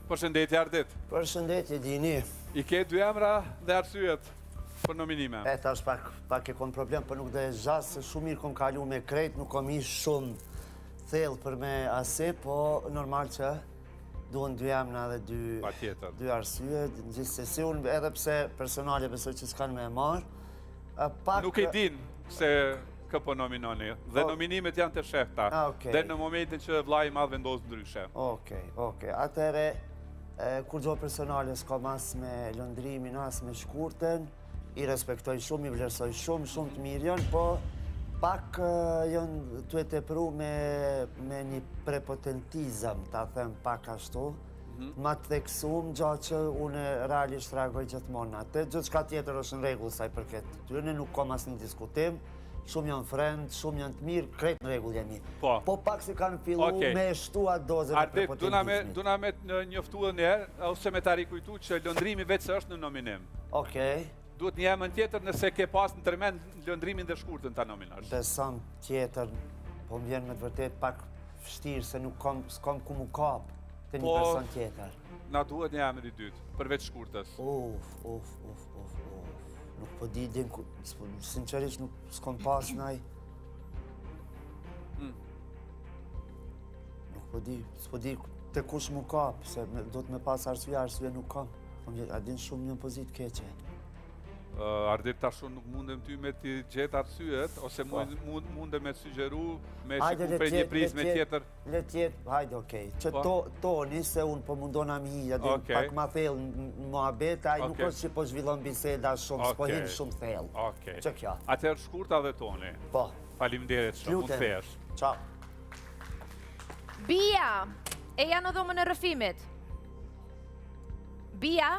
Përshëndetje Ardit. Përshëndetje Dini. I ke dy emra dhe arsyet për nominime. Tash pak e kom problem, për nuk dhe zhasë, shumë mirë kom kalu me krejt, nuk kom ish shumë thellë për me ase, po normal që duhen dy emra dhe dy arsye, gjithsesi unë edhe pse personale besoj që s'kan me marë. Nuk i din se këpo nominoni, dhe nominimet janë të shefta, dhe në momentin që vllai i madh vendos ndryshe. Okej, atëre, kur gjo personale s'ka mas me lëndrimin, as me shkurten, i respektoj shumë, i vlerësoj shumë të mirë janë, po pak janë të e tepru me një prepotentizëm, ta them pak ashtu, ma të theksum, gjatë që unë realisht reagoj gjithmonë atë, gjithë shka tjetër është në regull saj përket tyne, nuk kom as një diskutim, shumë janë frend, shumë janë të mirë, krejt në regull jemi. Po pak se kanë fillu me shtu atë dozën e prepotentizmit. Ardit, duna me njoftu dhe njerë, ose me ta rikujtu që lëndrimi vetë se është në nominim. Duhet një emën tjetër nëse ke pas në tërmend lëndrimin dhe shkurtën ta nominash. Beson tjetër, po më vjen me të vërtet pak vështirë se nuk s'kom ku mu kap të një person tjetër. Na duhet një emër i dytë, përveç shkurtës. Nuk po di, sinqerisht nuk s'kom pas naj. Nuk po di, s'po di të kush mu kap, se do të me pas arsye nuk kam. A din shumë një pozitë keqe. Ardit tashu nuk mundem ty me t'i gjetë arsyet, ose mundem me të sugjeru, me shiku prej një prizme tjetër. Le tjetë, hajde, okej. Që toni, se unë po mundona mi hi, pak ma thellë në muhabet, aj nuk është që po zhvillon biseda shumë, s'po hinë shumë thellë. Që kja. Atëherë shkurta dhe toni. Po. Faleminderit shumë, mund të thesh. Ciao. Bia, e janë në dhomën e rrëfimit. Bia?